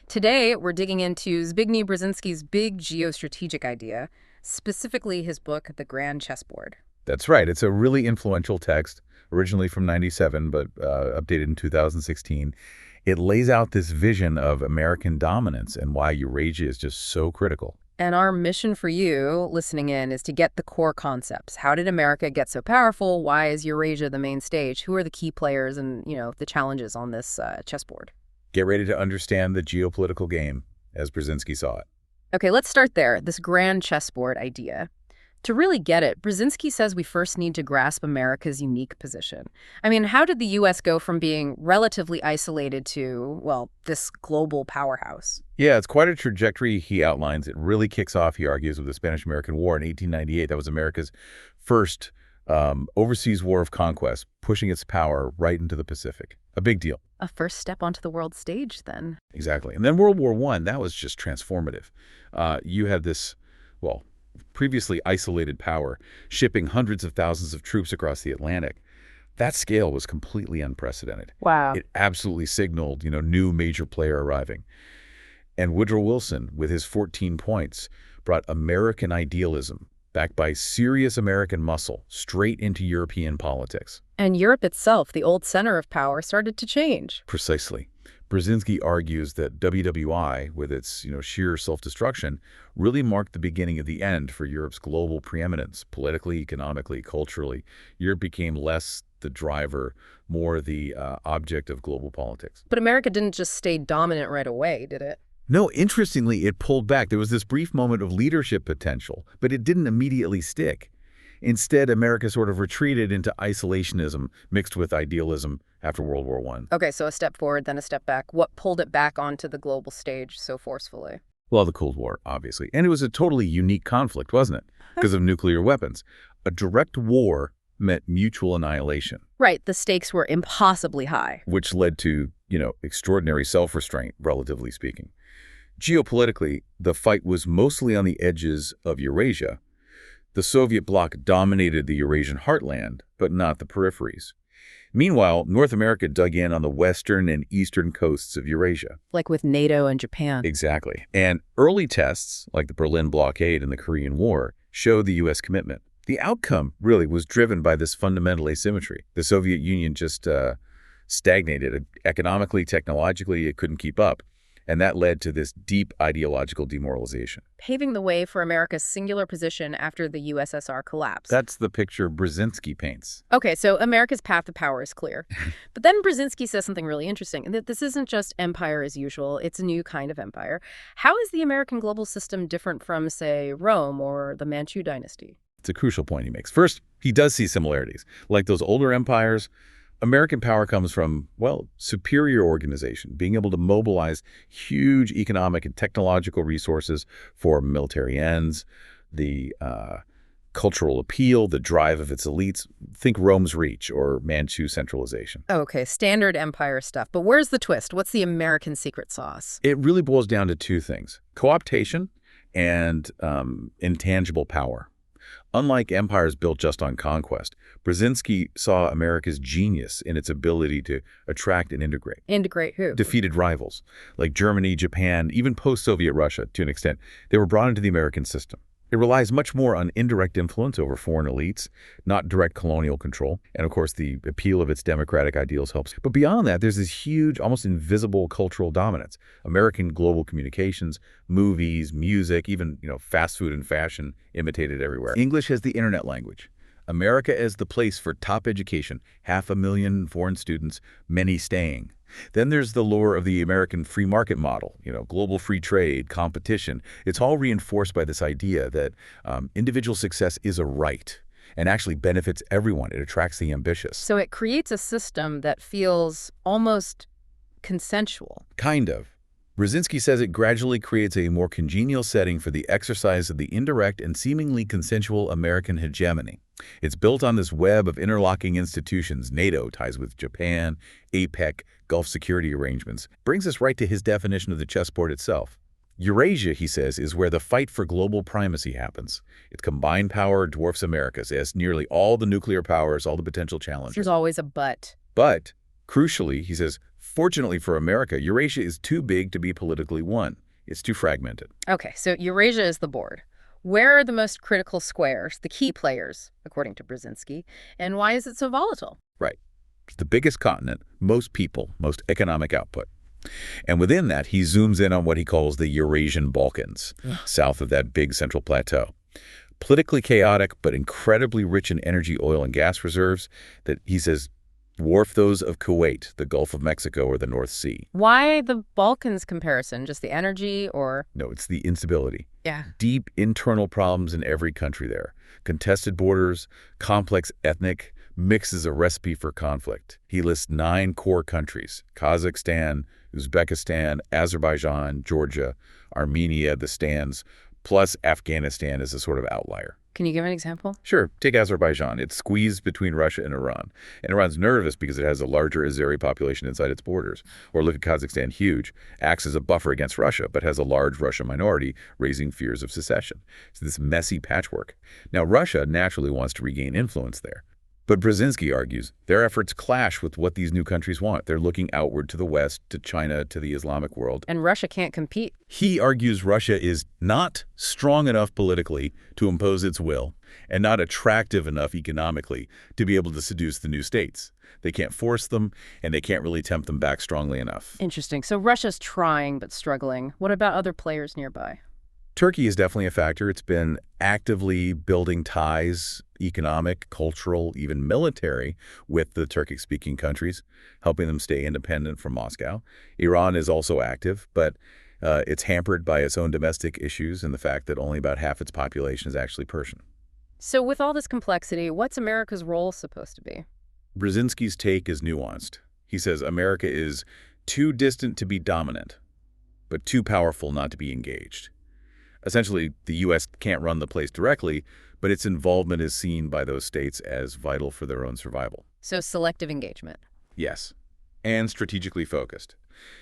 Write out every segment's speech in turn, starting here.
Today, we're digging into Zbigniew Brzezinski's big geostrategic idea, specifically his book, The Grand Chessboard. That's right. It's a really influential text, originally from '97, but updated in 2016. It lays out this vision of American dominance and why Eurasia is just so critical. And our mission for you, listening in, is to get the core concepts. How did America get so powerful? Why is Eurasia the main stage? Who are the key players and, the challenges on this chessboard? Get ready to understand the geopolitical game as Brzezinski saw it. Okay, let's start there, this grand chessboard idea. To really get it, Brzezinski says we first need to grasp America's unique position. I mean, how did the U.S. go from being relatively isolated to, well, this global powerhouse? Yeah, it's quite a trajectory he outlines. It really kicks off, he argues, with the Spanish-American War in 1898. That was America's first overseas war of conquest, pushing its power right into the Pacific. A big deal. A first step onto the world stage, then. Exactly. And then World War I, that was just transformative. You had this, well, previously isolated power shipping hundreds of thousands of troops across the Atlantic. That scale was completely unprecedented. Wow. It absolutely signaled, new major player arriving. And Woodrow Wilson, with his 14 points, brought American idealism, backed by serious American muscle, straight into European politics. And Europe itself, the old center of power, started to change. Precisely. Brzezinski argues that WWI, with its sheer self-destruction, really marked the beginning of the end for Europe's global preeminence, politically, economically, culturally. Europe became less the driver, more the object of global politics. But America didn't just stay dominant right away, did it? No, interestingly, it pulled back. There was this brief moment of leadership potential, but it didn't immediately stick. Instead, America sort of retreated into isolationism mixed with idealism after World War I. Okay, so a step forward, then a step back. What pulled it back onto the global stage so forcefully? Well, the Cold War, obviously. And it was a totally unique conflict, wasn't it? Because of nuclear weapons. A direct war meant mutual annihilation. Right, the stakes were impossibly high. Which led to, extraordinary self-restraint, relatively speaking. Geopolitically, the fight was mostly on the edges of Eurasia. The Soviet bloc dominated the Eurasian heartland, but not the peripheries. Meanwhile, North America dug in on the western and eastern coasts of Eurasia. Like with NATO and Japan. Exactly. And early tests, like the Berlin blockade and the Korean War, showed the U.S. commitment. The outcome, really, was driven by this fundamental asymmetry. The Soviet Union just stagnated. Economically, technologically, it couldn't keep up. And that led to this deep ideological demoralization. Paving the way for America's singular position after the USSR collapse. That's the picture Brzezinski paints. Okay, so America's path to power is clear. But then Brzezinski says something really interesting, that this isn't just empire as usual, it's a new kind of empire. How is the American global system different from, say, Rome or the Manchu dynasty? It's a crucial point he makes. First, he does see similarities. Like those older empires, American power comes from, well, superior organization, being able to mobilize huge economic and technological resources for military ends, the cultural appeal, the drive of its elites. Think Rome's reach or Manchu centralization. Okay, standard empire stuff. But where's the twist? What's the American secret sauce? It really boils down to two things: co-optation and intangible power. Unlike empires built just on conquest, Brzezinski saw America's genius in its ability to attract and integrate. Integrate who? Defeated rivals, like Germany, Japan, even post-Soviet Russia, to an extent. They were brought into the American system. It relies much more on indirect influence over foreign elites, not direct colonial control. And of course, the appeal of its democratic ideals helps. But beyond that, there's this huge, almost invisible cultural dominance. American global communications, movies, music, even, fast food and fashion imitated everywhere. English as the internet language. America as the place for top education, 500,000 foreign students, many staying. Then there's the lure of the American free market model, global free trade, competition. It's all reinforced by this idea that individual success is a right and actually benefits everyone. It attracts the ambitious. So it creates a system that feels almost consensual. Kind of. Brzezinski says it gradually creates a more congenial setting for the exercise of the indirect and seemingly consensual American hegemony. It's built on this web of interlocking institutions. NATO ties with Japan, APEC, Gulf security arrangements. Brings us right to his definition of the chessboard itself. Eurasia, he says, is where the fight for global primacy happens. Its combined power dwarfs America's. It has nearly all the nuclear powers, all the potential challenges. There's always a but. But, crucially, he says, Fortunately for America, Eurasia is too big to be politically won. It's too fragmented. Okay, so Eurasia is the board. Where are the most critical squares, the key players, according to Brzezinski, and why is it so volatile? Right. It's the biggest continent, most people, most economic output. And within that, he zooms in on what he calls the Eurasian Balkans, south of that big central plateau. Politically chaotic, but incredibly rich in energy, oil, and gas reserves that, he says, dwarf those of Kuwait, the Gulf of Mexico, or the North Sea. Why the Balkans comparison? Just the energy or? No, it's the instability. Yeah. Deep internal problems in every country there. Contested borders, complex ethnic, mixes a recipe for conflict. He lists 9 core countries: Kazakhstan, Uzbekistan, Azerbaijan, Georgia, Armenia, the stands, plus Afghanistan is a sort of outlier. Can you give an example? Sure, take Azerbaijan. It's squeezed between Russia and Iran. And Iran's nervous because it has a larger Azeri population inside its borders. Or look at Kazakhstan, huge, acts as a buffer against Russia, but has a large Russian minority, raising fears of secession. It's this messy patchwork. Now, Russia naturally wants to regain influence there. But Brzezinski argues their efforts clash with what these new countries want. They're looking outward to the West, to China, to the Islamic world. And Russia can't compete. He argues Russia is not strong enough politically to impose its will and not attractive enough economically to be able to seduce the new states. They can't force them, and they can't really tempt them back strongly enough. Interesting. So Russia's trying but struggling. What about other players nearby? Turkey is definitely a factor. It's been actively building ties, economic, cultural, even military, with the Turkic-speaking countries, helping them stay independent from Moscow. Iran is also active, but it's hampered by its own domestic issues and the fact that only about half its population is actually Persian. So with all this complexity, what's America's role supposed to be? Brzezinski's take is nuanced. He says America is too distant to be dominant, but too powerful not to be engaged. Essentially, the U.S. can't run the place directly, but its involvement is seen by those states as vital for their own survival. So selective engagement. Yes, and strategically focused.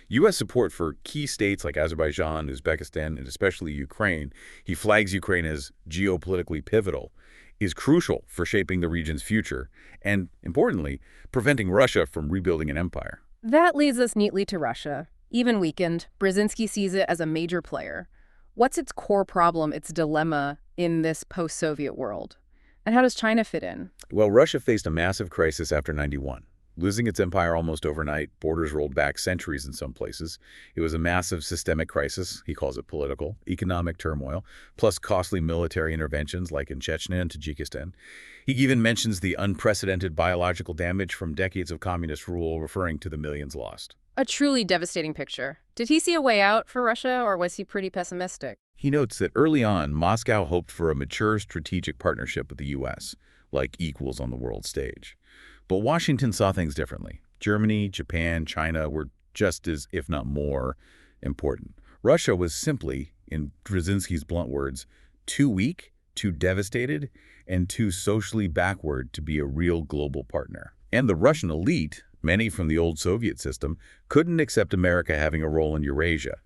U.S. support for key states like Azerbaijan, Uzbekistan, and especially Ukraine, he flags Ukraine as geopolitically pivotal, is crucial for shaping the region's future and, importantly, preventing Russia from rebuilding an empire. That leads us neatly to Russia. Even weakened, Brzezinski sees it as a major player. What's its core problem, its dilemma in this post-Soviet world? And how does China fit in? Well, Russia faced a massive crisis after '91. Losing its empire almost overnight, borders rolled back centuries in some places. It was a massive systemic crisis, he calls it political, economic turmoil, plus costly military interventions like in Chechnya and Tajikistan. He even mentions the unprecedented biological damage from decades of communist rule, referring to the millions lost. A truly devastating picture. Did he see a way out for Russia, or was he pretty pessimistic? He notes that early on, Moscow hoped for a mature strategic partnership with the U.S., like equals on the world stage. But Washington saw things differently. Germany, Japan, China were just as, if not more, important. Russia was simply, in Brzezinski's blunt words, too weak, too devastated, and too socially backward to be a real global partner. And the Russian elite, many from the old Soviet system, couldn't accept America having a role in Eurasia.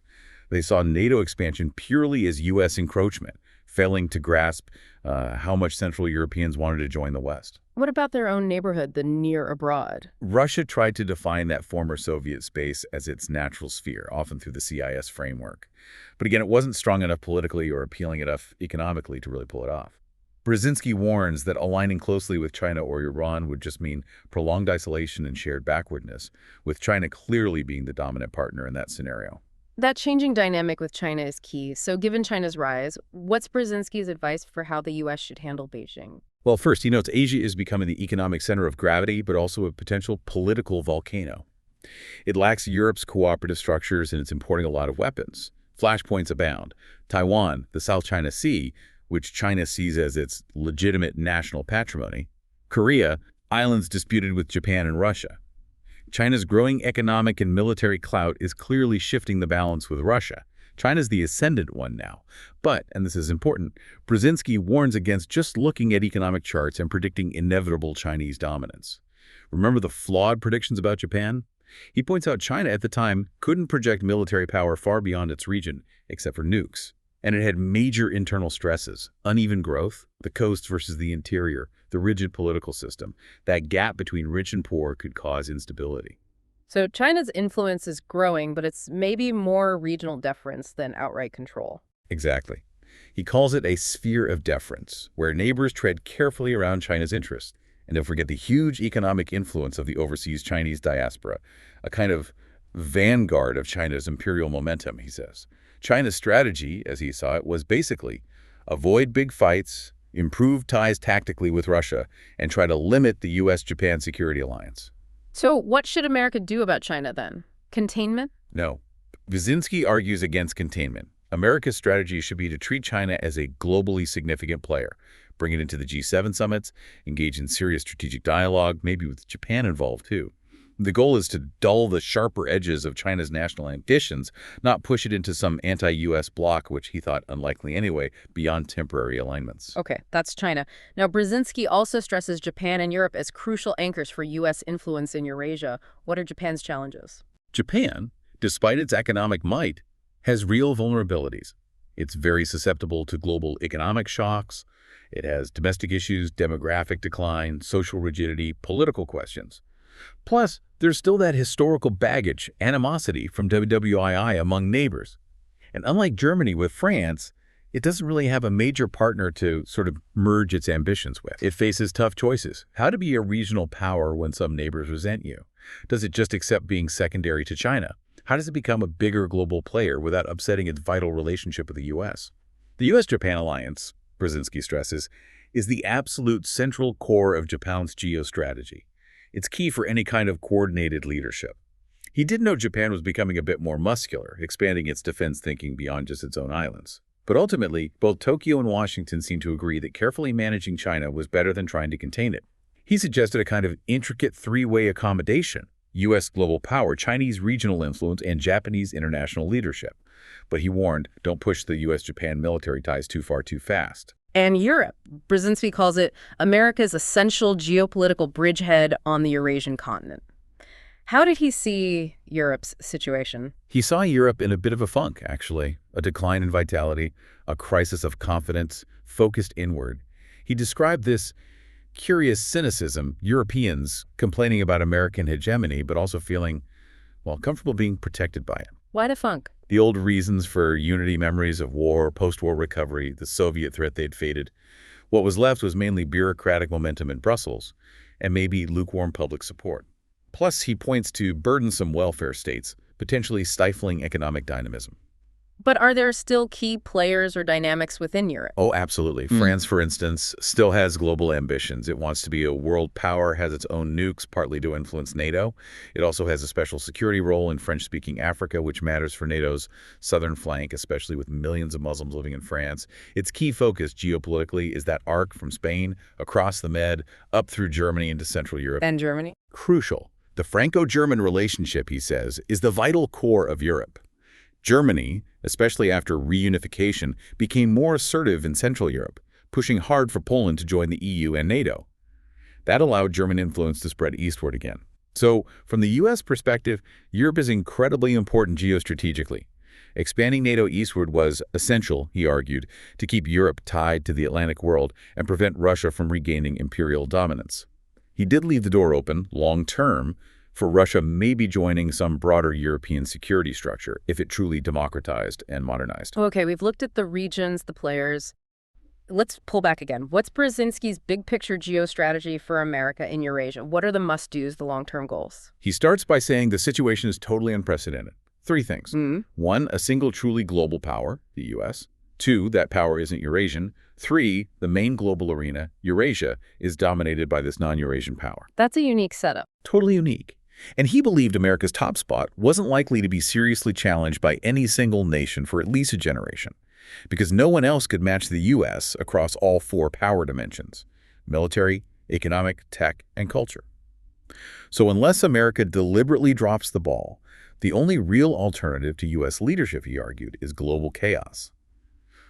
They saw NATO expansion purely as U.S. encroachment, failing to grasp how much Central Europeans wanted to join the West. What about their own neighborhood, the near abroad? Russia tried to define that former Soviet space as its natural sphere, often through the CIS framework. But again, it wasn't strong enough politically or appealing enough economically to really pull it off. Brzezinski warns that aligning closely with China or Iran would just mean prolonged isolation and shared backwardness, with China clearly being the dominant partner in that scenario. That changing dynamic with China is key. So given China's rise, what's Brzezinski's advice for how the U.S. should handle Beijing? Well, first, he notes Asia is becoming the economic center of gravity, but also a potential political volcano. It lacks Europe's cooperative structures, and it's importing a lot of weapons. Flashpoints abound. Taiwan, the South China Sea, which China sees as its legitimate national patrimony. Korea, islands disputed with Japan and Russia. China's growing economic and military clout is clearly shifting the balance with Russia. China's the ascendant one now. But, and this is important, Brzezinski warns against just looking at economic charts and predicting inevitable Chinese dominance. Remember the flawed predictions about Japan? He points out China at the time couldn't project military power far beyond its region, except for nukes. And it had major internal stresses, uneven growth, the coast versus the interior, the rigid political system. That gap between rich and poor could cause instability. So China's influence is growing, but it's maybe more regional deference than outright control. Exactly. He calls it a sphere of deference, where neighbors tread carefully around China's interests. And don't forget the huge economic influence of the overseas Chinese diaspora, a kind of vanguard of China's imperial momentum, he says. China's strategy, as he saw it, was basically avoid big fights, improve ties tactically with Russia, and try to limit the U.S.-Japan security alliance. So what should America do about China then? Containment? No. Brzezinski argues against containment. America's strategy should be to treat China as a globally significant player, bring it into the G7 summits, engage in serious strategic dialogue, maybe with Japan involved too. The goal is to dull the sharper edges of China's national ambitions, not push it into some anti-U.S. bloc, which he thought unlikely anyway, beyond temporary alignments. Okay, that's China. Now, Brzezinski also stresses Japan and Europe as crucial anchors for U.S. influence in Eurasia. What are Japan's challenges? Japan, despite its economic might, has real vulnerabilities. It's very susceptible to global economic shocks. It has domestic issues, demographic decline, social rigidity, political questions. Plus, there's still that historical baggage, animosity from WWII among neighbors. And unlike Germany with France, it doesn't really have a major partner to sort of merge its ambitions with. It faces tough choices. How to be a regional power when some neighbors resent you? Does it just accept being secondary to China? How does it become a bigger global player without upsetting its vital relationship with the U.S.? The U.S.-Japan alliance, Brzezinski stresses, is the absolute central core of Japan's geostrategy. It's key for any kind of coordinated leadership. He did note Japan was becoming a bit more muscular, expanding its defense thinking beyond just its own islands. But ultimately, both Tokyo and Washington seemed to agree that carefully managing China was better than trying to contain it. He suggested a kind of intricate three-way accommodation: U.S. global power, Chinese regional influence, and Japanese international leadership. But he warned, don't push the U.S.-Japan military ties too far too fast. And Europe. Brzezinski calls it America's essential geopolitical bridgehead on the Eurasian continent. How did he see Europe's situation? He saw Europe in a bit of a funk, actually. A decline in vitality, a crisis of confidence, focused inward. He described this curious cynicism, Europeans complaining about American hegemony, but also feeling, well, comfortable being protected by it. Why the funk? The old reasons for unity, memories of war, post-war recovery, the Soviet threat they'd faded. What was left was mainly bureaucratic momentum in Brussels, and maybe lukewarm public support. Plus, he points to burdensome welfare states, potentially stifling economic dynamism. But are there still key players or dynamics within Europe? Oh, absolutely. France, for instance, still has global ambitions. It wants to be a world power, has its own nukes, partly to influence NATO. It also has a special security role in French-speaking Africa, which matters for NATO's southern flank, especially with millions of Muslims living in France. Its key focus geopolitically is that arc from Spain, across the Med, up through Germany into Central Europe. And Germany? Crucial. The Franco-German relationship, he says, is the vital core of Europe. Germany, especially after reunification, became more assertive in Central Europe, pushing hard for Poland to join the EU and NATO. That allowed German influence to spread eastward again. So, from the U.S. perspective, Europe is incredibly important geostrategically. Expanding NATO eastward was essential, he argued, to keep Europe tied to the Atlantic world and prevent Russia from regaining imperial dominance. He did leave the door open, long-term, for Russia maybe joining some broader European security structure if it truly democratized and modernized. Okay, we've looked at the regions, the players. Let's pull back again. What's Brzezinski's big picture geostrategy for America in Eurasia? What are the must-dos, the long-term goals? He starts by saying the situation is totally unprecedented. Three things. One, a single truly global power, the U.S. Two, that power isn't Eurasian. Three, the main global arena, Eurasia, is dominated by this non-Eurasian power. That's a unique setup. Totally unique. And he believed America's top spot wasn't likely to be seriously challenged by any single nation for at least a generation, because no one else could match the U.S. across all four power dimensions: military, economic, tech, and culture. So unless America deliberately drops the ball, the only real alternative to U.S. leadership, he argued, is global chaos.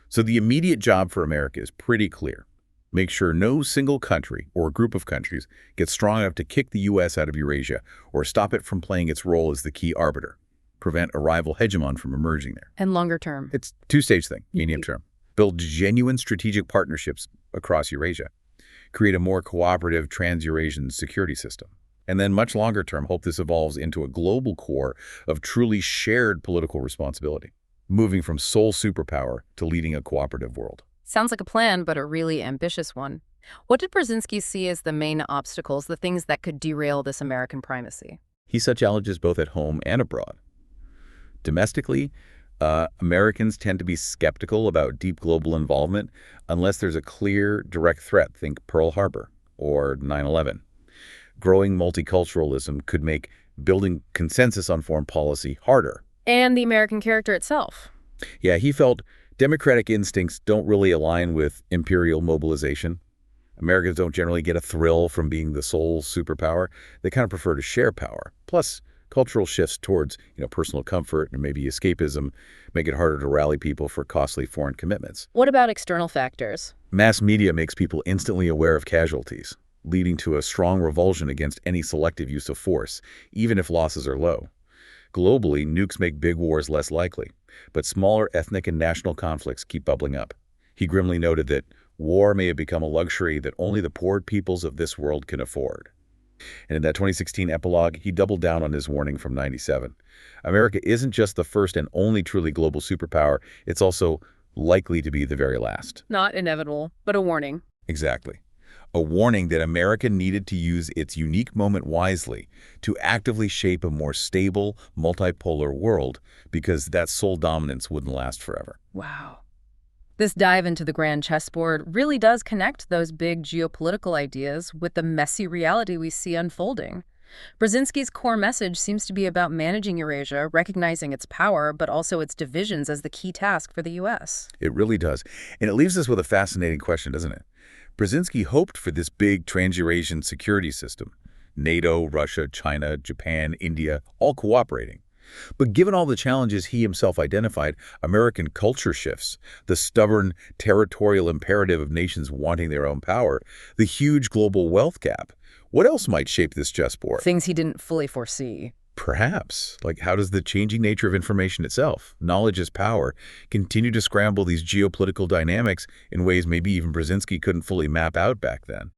So the immediate job for America is pretty clear. Make sure no single country or group of countries gets strong enough to kick the U.S. out of Eurasia or stop it from playing its role as the key arbiter. Prevent a rival hegemon from emerging there. And longer term? It's a two-stage thing, medium term. Build genuine strategic partnerships across Eurasia. Create a more cooperative trans-Eurasian security system. And then much longer term, hope this evolves into a global core of truly shared political responsibility, moving from sole superpower to leading a cooperative world. Sounds like a plan, but a really ambitious one. What did Brzezinski see as the main obstacles, the things that could derail this American primacy? He saw challenges both at home and abroad. Domestically, Americans tend to be skeptical about deep global involvement unless there's a clear, direct threat. Think Pearl Harbor or 9/11. Growing multiculturalism could make building consensus on foreign policy harder. And the American character itself. Yeah, he felt democratic instincts don't really align with imperial mobilization. Americans don't generally get a thrill from being the sole superpower. They kind of prefer to share power. Plus, cultural shifts towards, personal comfort and maybe escapism make it harder to rally people for costly foreign commitments. What about external factors? Mass media makes people instantly aware of casualties, leading to a strong revulsion against any selective use of force, even if losses are low. Globally, nukes make big wars less likely, but smaller ethnic and national conflicts keep bubbling up. He grimly noted that war may have become a luxury that only the poor peoples of this world can afford. And in that 2016 epilogue, he doubled down on his warning from '97. America isn't just the first and only truly global superpower, it's also likely to be the very last. Not inevitable, but a warning. Exactly. A warning that America needed to use its unique moment wisely to actively shape a more stable, multipolar world, because that sole dominance wouldn't last forever. Wow. This dive into the Grand Chessboard really does connect those big geopolitical ideas with the messy reality we see unfolding. Brzezinski's core message seems to be about managing Eurasia, recognizing its power, but also its divisions as the key task for the U.S. It really does. And it leaves us with a fascinating question, doesn't it? Brzezinski hoped for this big trans-Eurasian security system. NATO, Russia, China, Japan, India, all cooperating. But given all the challenges he himself identified, American culture shifts, the stubborn territorial imperative of nations wanting their own power, the huge global wealth gap, what else might shape this chessboard? Things he didn't fully foresee. Perhaps. Like, how does the changing nature of information itself, knowledge as power, continue to scramble these geopolitical dynamics in ways maybe even Brzezinski couldn't fully map out back then?